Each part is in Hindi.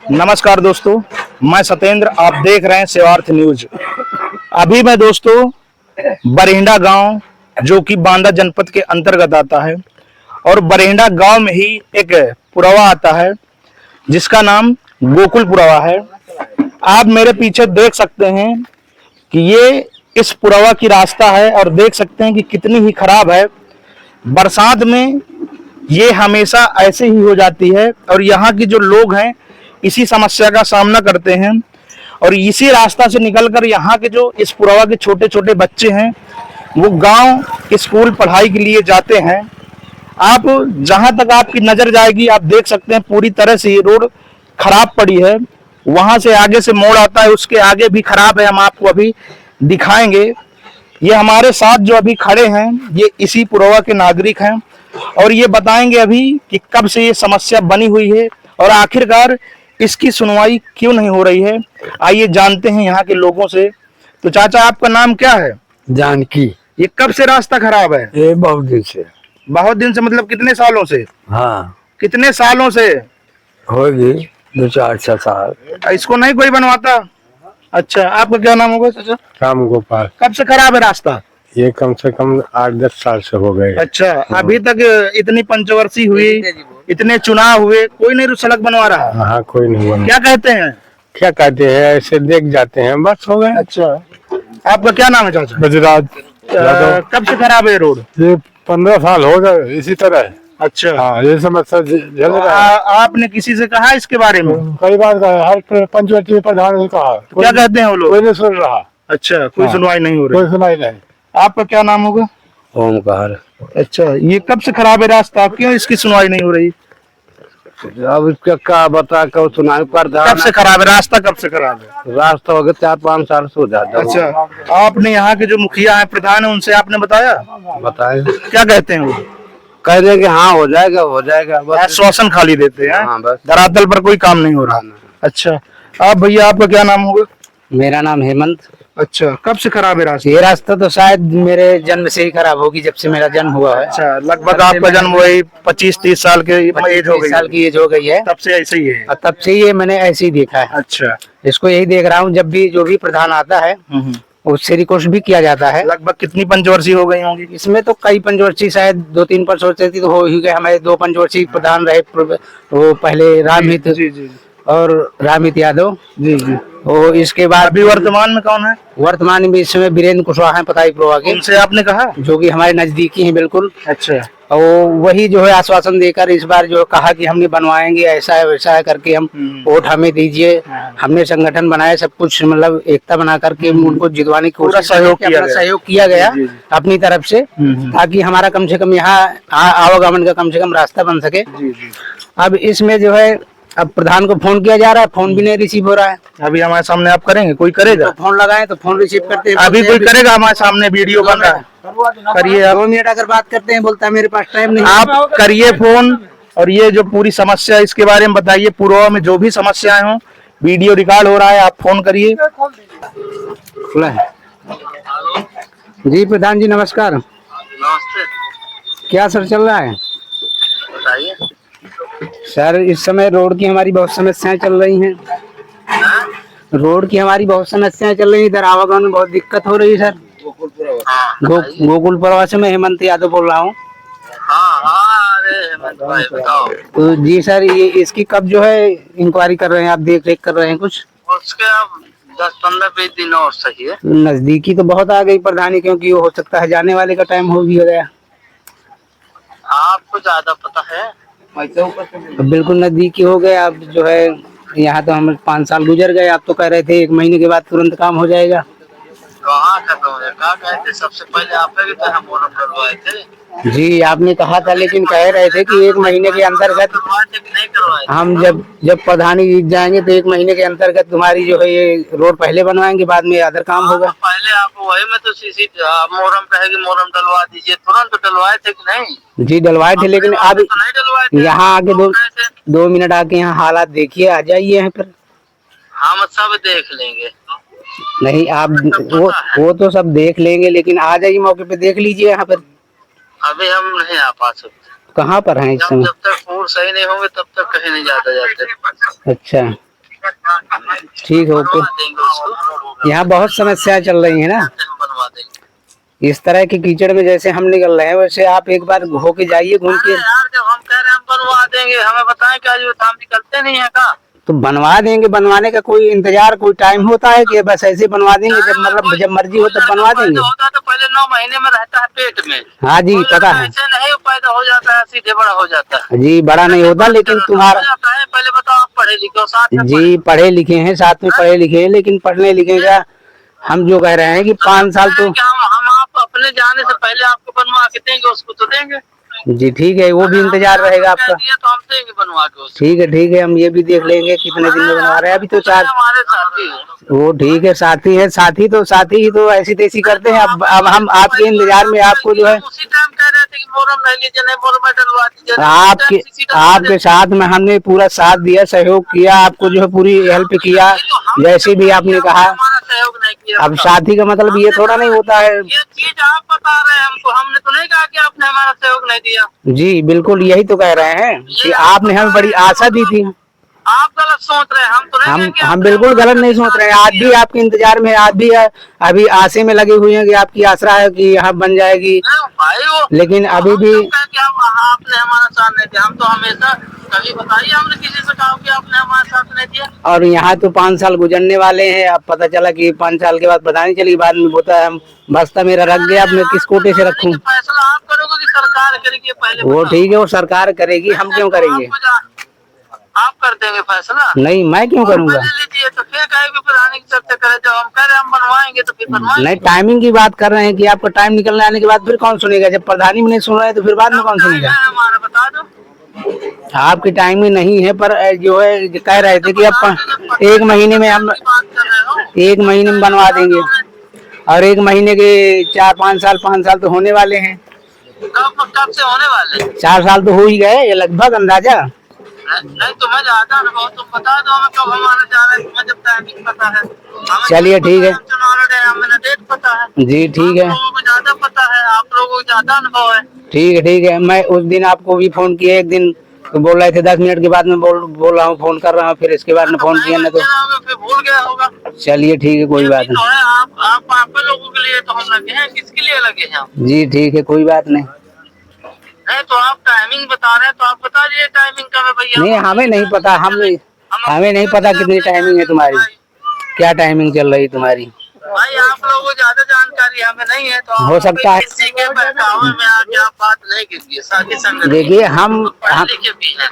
नमस्कार दोस्तों, मैं सत्येंद्र, आप देख रहे हैं सेवार्थ न्यूज। अभी मैं दोस्तों बरहिंडा गांव जो कि बांदा जनपद के अंतर्गत आता है और बरहिंडा गांव में ही एक पुरवा आता है जिसका नाम गोकुल पुरवा है। आप मेरे पीछे देख सकते हैं कि ये इस पुरवा की रास्ता है और देख सकते हैं कि कितनी ही खराब है। बरसात में ये हमेशा ऐसे ही हो जाती है और यहाँ के जो लोग हैं इसी समस्या का सामना करते हैं और इसी रास्ता से निकलकर यहाँ के जो इस पुरवा के छोटे छोटे बच्चे हैं वो गांव स्कूल पढ़ाई के लिए जाते हैं। आप जहां तक आपकी नजर जाएगी आप देख सकते हैं पूरी तरह से ये रोड खराब पड़ी है। वहां से आगे से मोड़ आता है, उसके आगे भी खराब है, हम आपको अभी दिखाएंगे। ये हमारे साथ जो अभी खड़े हैं ये इसी पुरवा के नागरिक हैं और ये बताएंगे अभी कि कब से ये समस्या बनी हुई है और आखिरकार इसकी सुनवाई क्यों नहीं हो रही है। आइए जानते हैं यहाँ के लोगों से। तो चाचा, आपका नाम क्या है? जानकी। ये कब से रास्ता खराब है? ये बहुत दिन से। बहुत दिन से मतलब कितने सालों से? हाँ, कितने सालों से? होगी 2-4 साल। इसको नहीं कोई बनवाता? अच्छा, आपका क्या नाम होगा चाचा? राम गोपाल। कब से खराब है रास्ता? ये कम से कम 8-10 साल से हो गए। अच्छा, अभी तक इतनी पंचवर्षीय हुई, इतने चुनाव हुए, कोई नहीं सड़क बनवा रहा? हाँ, कोई नहीं बना। क्या कहते हैं? क्या कहते हैं, ऐसे देख जाते हैं, बस हो गए। अच्छा, आपका क्या नाम है चाचा? बजराज। कब से खराब है रोड? ये 15 साल हो गए इसी तरह। अच्छा, हाँ, ये समस्या झेल रहा है। आपने किसी से कहा इसके बारे में? कई बार कहा, हर पंचवटी प्रधान ने कहा। क्या कहते हैं वो लोग? कोई नहीं सुन रहा। अच्छा, कोई हाँ, सुनवाई नहीं हो रही। कोई सुनाई नहीं। आपका क्या नाम होगा? ओमकार। अच्छा, ये कब से खराब है रास्ता, क्यों इसकी सुनवाई नहीं हो रही? अब इसका क्या बता कर सुनाई पड़ता। कब से खराब है रास्ता, कब से खराब है? रास्ता हो गया 4-5 साल से हो जाता। अच्छा, आपने यहाँ के जो मुखिया है, प्रधान है, उनसे आपने बताया? बताए। क्या कहते हैं वो? कह रहे कि हाँ हो जाएगा हो जाएगा, बस आश्वासन खाली देते हैं। हाँ, बस। धरातल पर कोई काम नहीं हो रहा। अच्छा, आप भैया, आपका क्या नाम होगा? मेरा नाम हेमंत। अच्छा, कब से खराब है रास्ता? ये रास्ता तो शायद मेरे जन्म से ही खराब होगी, जब से मेरा जन्म हुआ है। अच्छा, लगभग आपका जन्म वही 25-30 साल के एज हो 25 गई? साल की एज हो गई है, तब से ऐसे ही है? और तब से ये मैंने ऐसे ही देखा है। अच्छा। इसको यही देख रहा हूँ, जब भी जो भी प्रधान आता है उससे रिक्वेस्ट भी किया जाता है। लगभग कितनी पंचवर्षीय हो गई होंगी? इसमें तो कई पंचवर्षीय, शायद 2-3 पंचवर्षीय तो हो ही गए। हमारे 2 पंचवर्षीय प्रधान रहे, वो पहले रामहित जी जी और रामहित यादव जी जी। और इसके बाद अभी वर्तमान में कौन है? वर्तमान में इस समय वीरेंद्र कुशवाहा है, पताई पुरवा के, उनसे आपने कहा? जो कि हमारे नजदीकी हैं बिल्कुल। अच्छा। और वही जो है आश्वासन देकर इस बार जो कहा कि हमने बनवाएंगे, ऐसा है वैसा है करके, हम वोट हमें दीजिए। हमने संगठन बनाए, सब कुछ मतलब एकता बना करके उनको जितवाने की कोशिश, सहयोग किया गया अपनी तरफ से, ताकि हमारा कम से कम यहाँ आवागमन का कम से कम रास्ता बन सके। अब इसमें जो है, अब प्रधान को फोन किया जा रहा है, फोन भी नहीं रिसीव हो रहा है। अभी हमारे सामने आप करेंगे? कोई करेगा? तो फोन लगाए तो फोन रिसीव करते हैं। अभी कोई करेगा? हमारे सामने वीडियो बन रहा है, करिए आप। 2 मिनट अगर बात करते हैं, बोलता है मेरे पास टाइम नहीं। आप करिए फोन और ये जो पूरी समस्या है इसके बारे में बताइए। पुरवा में जो भी समस्याएं हो, वीडियो रिकॉर्ड हो रहा है, आप फोन करिए। खुला है जी। प्रधान जी नमस्कार। नमस्ते। क्या सर चल रहा है? बताइए। सर, इस समय रोड की हमारी बहुत समस्याएं चल रही हैं। रोड की हमारी बहुत समस्याएं चल रही हैं, इधर आवागमन में बहुत दिक्कत हो रही है सर। गोकुल पुरवा से मैं हेमंत यादव बोल रहा हूँ। हाँ, अरे हेमंत भाई बताओ। तो जी सर, ये इसकी कब जो है इंक्वायरी कर रहे हैं आप, देख रेख कर रहे हैं कुछ? उसके अब 10-15-20 दिन और सही है। नजदीकी तो बहुत आ गई प्रधानी, क्योंकि हो सकता है जाने वाले का टाइम हो भी गया। आपको ज्यादा पता है? तो बिल्कुल नजदीकी हो गए। अब जो है यहाँ तो हम 5 साल गुजर गए, आप तो कह रहे थे 1 महीने के बाद तुरंत काम हो जाएगा। कहाँ खत्म हो गया? कहाँ गए थे? सबसे पहले आप लोग तो हम मोरम डलवाए थे। जी आपने कहा था, लेकिन कह रहे थे कि 1 महीने के अंतर्गत करवाए थे कि नहीं करवाए थे? हम जब प्रधानी जीत जाएंगे तो 1 महीने के अंतर्गत तुम्हारी जो है ये रोड पहले बनवाएंगे, बाद में अदर काम होगा। पहले आप वही में तो सीसी मोरम कहेगी मोरम डलवा दीजिए, तुरंत डलवाए थे कि नहीं? जी डलवाए थे, लेकिन अब तो नहीं डलवाए थे। यहाँ आके 2 मिनट आके यहाँ हालात देखिए, आ जाइए यहाँ पर। हम सब देख लेंगे। नहीं, आप वो तो सब देख लेंगे, लेकिन आ जाइए मौके पे, देख लीजिए यहाँ पर। अभी हम नहीं आ पा सकते। कहाँ पर हैं इस समय? जब तक पूर्ण सही नहीं होंगे तब तक कहीं नहीं जाते जाते। अच्छा, ठीक है, ओके। बनवा देंगे उसको, यहाँ बहुत समस्याएं चल रही है ना, हम बनवा देंगे। इस तरह के कीचड़ में जैसे हम निकल रहे हैं वैसे आप एक बार होके जाइए, घूम अरे के। यार जब हम कह रहे हैं हम बनवा देंगे, हमें बताएं क्या जो हम निकलते नहीं है का? तो बनवा देंगे, बनवाने का कोई इंतजार कोई टाइम होता है कि बस ऐसे ही बनवा देंगे, जब मतलब जब मर्जी हो तब बनवा देंगे। होता तो पहले 9 महीने में रहता है पेट में। हाँ जी, कोई पता लड़का है ऐसे नहीं पैदा हो जाता है, सीधे बड़ा हो जाता है। जी, बड़ा नहीं होता, लेकिन तुम्हारा हो जाता है। पहले बताओ, आप पढ़े लिखे हो, साथ में जी पढ़े लिखे हैं, साथ में पढ़े लिखे हैं, लेकिन पढ़ने लिखे का हम जो कह रहे हैं कि 5 साल तो हम आप अपने जाने से पहले आपको बनवा के देंगे, उसको तो देंगे। जी ठीक है, वो भी इंतजार रहेगा आपका। तो हम देंगे बनवा के उसको। ठीक है, हम ये भी देख लेंगे कितने दिन में बनवा रहे हैं। अभी तो 4 हमारे साथी हैं। वो ठीक है, साथी है, साथी ही तो ऐसी तैसी करते हैं। अब हम आपके इंतजार में आपको जो है उसी टाइम कह रहे थे कि मोहरम नहीं लीजिए, नहीं मोहरम में डलवा दीजिए। आपके साथ में हमने पूरा साथ दिया, सहयोग किया, आपको जो है पूरी हेल्प किया, जैसे भी आपने कहा। हमारा सहयोग नहीं किया। अब साथी का मतलब ये थोड़ा नहीं होता है। ये चीज आप बता रहे हैं हमको, हमने तो नहीं कहा कि आपने हमारा सहयोग नहीं दिया। जी बिल्कुल, यही तो कह रहे हैं कि आपने हमें बड़ी आशा दी थी। आप गलत सोच रहे हैं, हम तो नहीं कहेंगे हम आपने बिल्कुल हमारा गलत नहीं सोच रहे हैं। आज भी आपके इंतजार में, आज भी अभी आशे में लगे हुए हैं कि आपकी आसरा है कि यहाँ बन जाएगी, नहीं, भाई वो लेकिन अभी भी हम तो कहें कि आपने हमारा साथ नहीं दिया। हम तो हमेशा, कभी बताइए हमने किसी से कहा कि आपने हमारा साथ नहीं दिया? और यहाँ तो 5 साल गुजरने वाले हैं। अब पता चला कि 5 साल के बाद पता नहीं चली, बाद में होता है हम बस्ता मेरा रख गया, अब मैं किस कोटे से रखूं। फैसला आप करोगे कि सरकार करेगी? पहले वो बताओ। ठीक है, वो सरकार करेगी, हम क्यों करेंगे? आप कर देंगे फैसला? नहीं, मैं क्यों करूंगा? ले लीजिए, तो फिर कहेंगे प्रधानी की चर्चा करें। जब हम कह रहे हैं हम बनवाएंगे तो फिर बनवाएंगे। नहीं, टाइमिंग की बात कर रहे हैं कि आपका टाइम निकलने आने के बाद फिर कौन सुनेगा? जब प्रधानी में नहीं सुन रहे हैं तो फिर बाद में कौन सुनेगा? हमारा बता दो। आपकी टाइमिंग नहीं है, पर जो है कह रहे थे कि अब 1 महीने में हम बात कर रहे हो। 1 महीने में बनवा देंगे, और 1 महीने के 4-5 साल, 5 साल तो होने वाले हैं। कब से होने वाले? 4 साल तो हो ही गए ये लगभग, अंदाजा। नहीं तुम्हें ज्यादा अनुभव, तुम बता दो हमें कब हमारा जा रहा है। तुम्हें जब टाइमिंग पता है, हमें चलिए ठीक है। चुनाव लड़े हैं, हमें डेट पता है। जी ठीक है, आप लोगों को ज्यादा पता है, आप लोगों को ज्यादा अनुभव है। ठीक है। मैं उस दिन आपको भी फोन किया, एक दिन तो बोल रहे थे 10 मिनट के बाद में बोल रहा हूँ, फोन कर रहा हूँ, फिर इसके बाद में फोन किया ना तो फिर भूल गया होगा। चलिए ठीक है, कोई बात तो नहीं। है, आप लोगों के लिए तो हम लगे हैं, किसके लिए लगे हैं हम? जी ठीक है, कोई बात नहीं। नहीं तो आप टाइमिंग बता रहे हैं तो आप बता दीजिए टाइमिंग कब है भैया। नहीं, हमें नहीं पता, हमें नहीं पता कितनी टाइमिंग है तुम्हारी, क्या टाइमिंग चल रही तुम्हारी। भाई आप लोगों को ज्यादा जानकारी हमें नहीं है, तो हो सकता है। किसी के बहकावे में आके आप बात नहीं कीजिए। साथी संगत देखिए,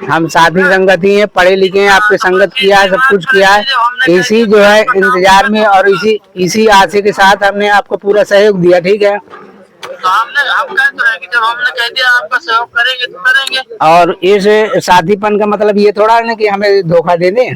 हम साथी संगति हैं, पढ़े लिखे हैं, आपके संगत किया है, सब कुछ किया है, इसी जो है इंतजार में और इसी आशे के साथ हमने आपको पूरा सहयोग दिया। ठीक है, तो हम कह तो रहे कि जब हमने कह दिया आपका सहयोग करेंगे तो करेंगे। और इस साथीपन का मतलब ये थोड़ा है ना कि हमें धोखा दे दें।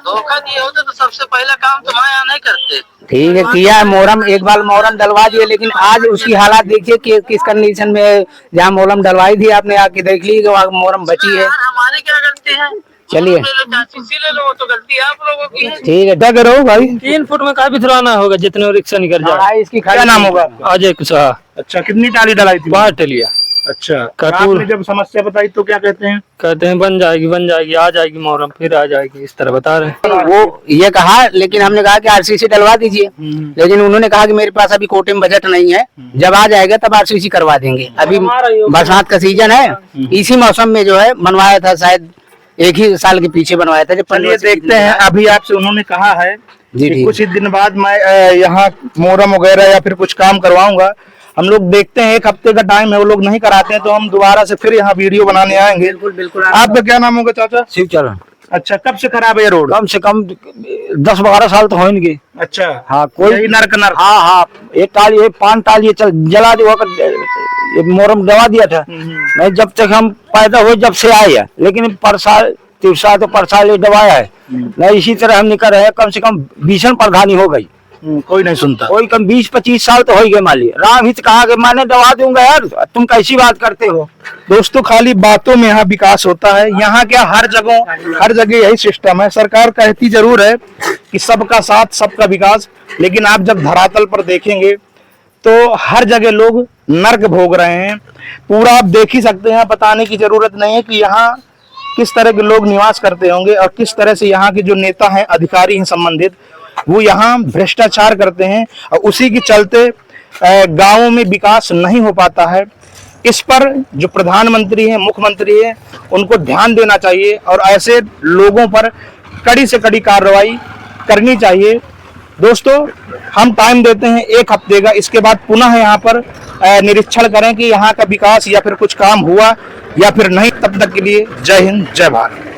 धोखा दिए होते तो सबसे पहला काम तुम्हारे यहाँ नहीं करते। ठीक है, किया है मोहरम, एक बार मोहरम डलवा दिए, लेकिन आज उसकी हालात देखिए कि किस कंडीशन में, जहाँ मोहरम डलवाई थी आपने आके देख ली कि वहाँ मोहरम बची है। हमारी क्या गलती है? चलिए ले लो, तो गलती आप लोगों की है। ठीक है, क्या करो भाई, 3 फुट में काफी थुराना होगा, जितने रिक्शा निकल जाए। हाँ, इसकी क्या नाम होगा? अजय कुशवाहा। अच्छा, कितनी टाली डलाई थी? 5 टलिया। अच्छा, कपूर। आपने जब समस्या बताई तो क्या कहते हैं? कहते हैं बन जाएगी, आ जाएगी मोहरम, फिर आ जाएगी, इस तरह बता रहे हैं। वो ये कहा, लेकिन हमने कहा कि आरसीसी डलवा दीजिए, लेकिन उन्होंने कहा कि मेरे पास अभी कोटे में बजट नहीं है, जब आ जाएगा तब आरसीसी करवा देंगे। अभी बरसात का सीजन है, इसी मौसम में जो है बनवाया था, शायद 1 ही साल के पीछे बनवाया था। जब चलिए देखते हैं, अभी आपसे उन्होंने कहा है जी कि ठीक। कुछ ही दिन बाद मैं यहाँ मोहरम वगैरह या फिर कुछ काम करवाऊंगा। हम लोग देखते हैं, 1 हफ्ते का टाइम है, वो लोग नहीं कराते हैं तो हम दोबारा से फिर यहाँ वीडियो बनाने आएंगे। बिल्कुल। आपका क्या नाम होगा चाचा? शिवचरण। अच्छा, कब से खराब है ये रोड? कम से कम 10-12 साल तो होंगे। अच्छा, हाँ, कोई यही नर्क नर्क। हाँ, 1 टाली 5 टाली चल जला दिया, मोहरम दवा दिया था। नहीं, जब तक हम पैदा हुए जब से आए हैं, लेकिन परसाल तिरसा तो परसाल ये दबाया है नहीं, इसी तरह हम निकल रहे हैं। कम से कम भीषण प्रधानी हो गई, कोई नहीं सुनता। कोई कम 20-25 साल तो हो ही गए। मान लिया राम हित कहा कि मैंने दवा दूंगा, यार तुम कैसी बात करते हो। दोस्तों, खाली बातों में यहाँ विकास होता है, यहाँ क्या हर जगह यही सिस्टम है। सरकार कहती जरूर है कि सबका साथ सबका विकास, लेकिन आप जब धरातल पर देखेंगे तो हर जगह लोग नर्क भोग रहे हैं। पूरा आप देख ही सकते हैं, बताने की जरूरत नहीं है कि यहाँ किस तरह के लोग निवास करते होंगे और किस तरह से यहाँ के जो नेता हैं, अधिकारी हैं संबंधित, वो यहाँ भ्रष्टाचार करते हैं और उसी के चलते गांवों में विकास नहीं हो पाता है। इस पर जो प्रधानमंत्री हैं, मुख्यमंत्री हैं, उनको ध्यान देना चाहिए और ऐसे लोगों पर कड़ी से कड़ी कार्रवाई करनी चाहिए। दोस्तों, हम टाइम देते हैं 1 हफ्ते का, इसके बाद पुनः यहाँ पर निरीक्षण करें कि यहाँ का विकास या फिर कुछ काम हुआ या फिर नहीं। तब तक के लिए जय हिंद, जय भारत।